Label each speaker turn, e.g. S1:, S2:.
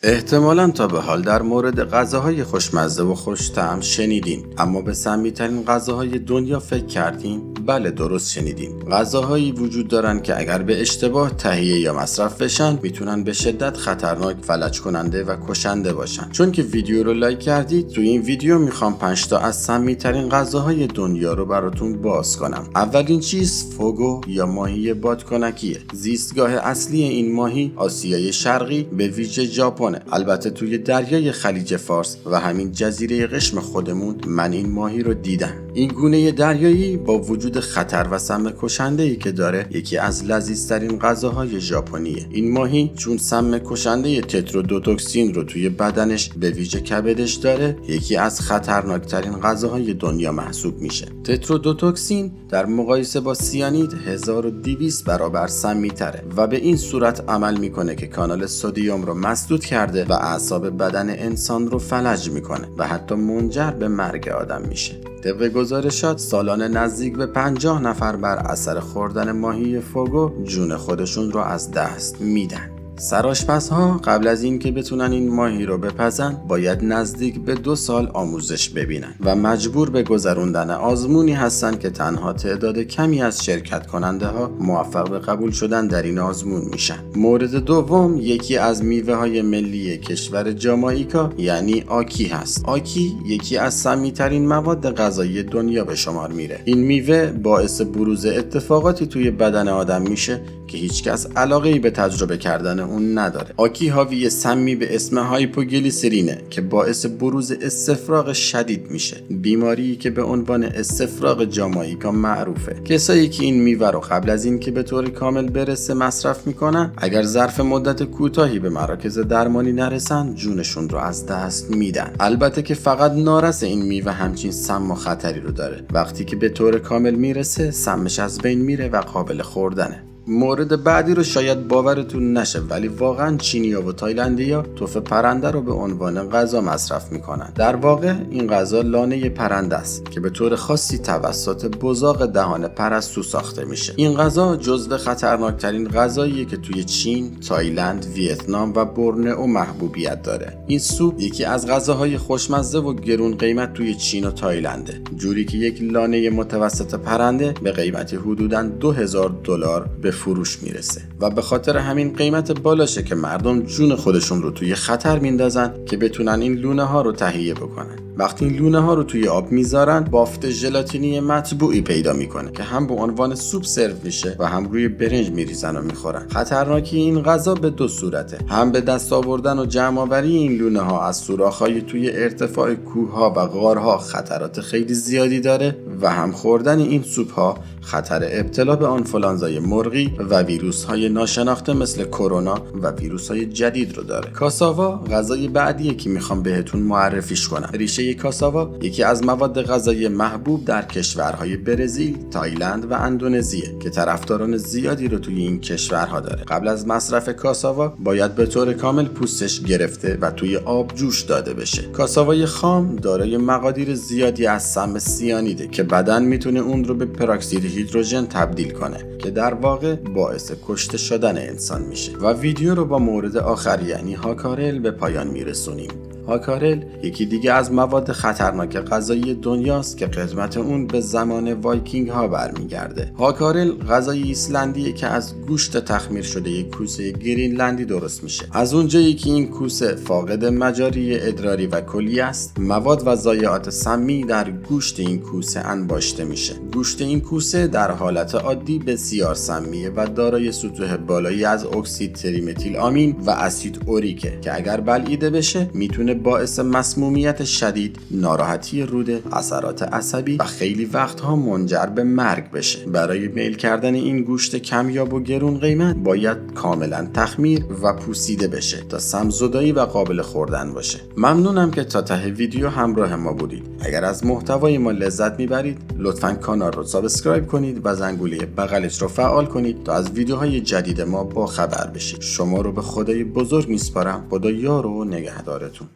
S1: احتمالاً تا به حال در مورد غذاهای خوشمزه و خوش‌طعم شنیدین، اما به سمی‌ترین غذاهای دنیا فکر کردین؟ بله، درست شنیدین. غذاهایی وجود دارن که اگر به اشتباه تهیه یا مصرف بشن میتونن به شدت خطرناک، فلج کننده و کشنده باشن. چون که ویدیو رو لایک کردید، توی این ویدیو میخوام 5 تا از سمی‌ترین غذاهای دنیا رو براتون باز کنم. اولین چیز فوگو یا ماهی بادکنکیه. زیستگاه اصلی این ماهی آسیای شرقی، به ویژه ژاپن. البته توی دریای خلیج فارس و همین جزیره قشم خودمون من این ماهی رو دیدم. این گونه دریایی با وجود خطر و سم کشنده‌ای که داره، یکی از لذیذترین غذاهای ژاپنیه. این ماهی چون سم کشنده تترودوتوکسین رو توی بدنش به ویژه کبدش داره، یکی از خطرناکترین غذاهای دنیا محسوب میشه. تترودوتوکسین در مقایسه با سیانید 1200 برابر سمی‌تره و به این صورت عمل میکنه که کانال سدیم رو مسدود کرده و اعصاب بدن انسان رو فلج میکنه و حتی منجر به مرگ آدم میشه. طبق گزارشات سالانه نزدیک به 50 نفر بر اثر خوردن ماهی فوگو جون خودشون رو از دست میدن. سرآشپزها قبل از این که بتونن این ماهی رو بپزن باید نزدیک به 2 سال آموزش ببینن و مجبور به گذروندن آزمونی هستن که تنها تعداد کمی از شرکت کننده ها موفق به قبول شدن در این آزمون میشن. مورد دوم یکی از میوه های ملی کشور جامائیکا یعنی آکی هست. آکی یکی از سمی‌ترین مواد غذایی دنیا به شمار میره. این میوه باعث بروز اتفاقاتی توی بدن آدم میشه که هیچکس علاقه‌ای به تجربه کردن اون نداره. آکی حاوی سمی به اسم هایپوگلیسرینه که باعث بروز استفراغ شدید میشه، بیماری که به عنوان استفراغ جامائیکا معروفه. کسایی که این میوه رو قبل از این که به طور کامل برسه مصرف میکنن، اگر ظرف مدت کوتاهی به مراکز درمانی نرسن جونشون رو از دست میدن. البته که فقط نارس این میوه همچین سم و خطری رو داره. وقتی که به طور کامل میرسه سمش از بین میره و قابل خوردنه. مورد بعدی رو شاید باورتون نشه، ولی واقعا چینی‌ها و تایلندی‌ها تف پرنده رو به عنوان غذا مصرف میکنن. در واقع این غذا لانه پرنده است که به طور خاصی توسط بزاق دهان پرستو ساخته میشه. این غذا جزو خطرناکترین غذاییه که توی چین، تایلند، ویتنام و بورنئو محبوبیت داره. این سوپ یکی از غذاهای خوشمزه و گرون قیمت توی چین و تایلنده، جوری که یک لانه متوسط پرنده به قیمتی حدوداً $2000 به فروش میرسه و به خاطر همین قیمت بالاشه که مردم جون خودشون رو توی خطر میندازن که بتونن این لونه ها رو تهیه بکنن. وقتی این لونه ها رو توی آب میذارن بافت ژلاتینی مطبوعی پیدا میکنه که هم به عنوان سوپ سرو میشه و هم روی برنج میریزن و میخورن. خطرناکی این غذا به 2 صورته: هم به دست آوردن و جمع آوری این لونه ها از سوراخ‌های توی ارتفاع کوه‌ها و غارها خطرات خیلی زیادی داره و هم خوردن این سوپ ها خطر ابتلا به آنفولانزای مرغی و ویروس‌های ناشناخته مثل کرونا و ویروس‌های جدید رو داره. کاساوا غذای بعدیه که میخوام بهتون معرفیش کنم. ریشه کاساوا یکی از مواد غذایی محبوب در کشورهای برزیل، تایلند و اندونزیه که طرفداران زیادی رو توی این کشورها داره. قبل از مصرف کاساوا باید به طور کامل پوستش گرفته و توی آب جوش داده بشه. کاساوای خام دارای مقادیر زیادی از سم سیانیده که بدن میتونه اون رو به پراکسید هیدروژن تبدیل کنه که در واقع باعث کشته شدن انسان میشه. و ویدیو رو با مورد آخر یعنی هاکارل به پایان میرسونیم. هاکارل یکی دیگه از مواد خطرناک غذایی دنیاست که قدمت اون به زمان وایکینگ ها برمیگرده. هاکارل غذای ایسلندیه که از گوشت تخمیر شده یک کوسه گرینلندی درست میشه. از اونجایی که این کوسه فاقد مجاری ادراری و کلیه است، مواد و ضایعات سمی در گوشت این کوسه انباشته میشه. گوشت این کوسه در حالت عادی بسیار سمیه و دارای سطوح بالایی از اکسید تریمتیل آمین و اسید اوریکه که اگر بلعیده بشه میتونه باعث مسمومیت شدید، ناراحتی روده، اثرات عصبی و خیلی وقتها منجر به مرگ بشه. برای میل کردن این گوشت کمیاب و گرون قیمت باید کاملا تخمیر و پوسیده بشه تا سم‌زدایی و قابل خوردن باشه. ممنونم که تا ته ویدیو همراه ما بودید. اگر از محتوای ما لذت میبرید لطفاً کانال رو سابسکرایب کنید و زنگوله بغلش رو فعال کنید تا از ویدیوهای جدید ما با خبر بشید. شما رو به خدای بزرگ میسپارم. خدا یار و نگهدارتون.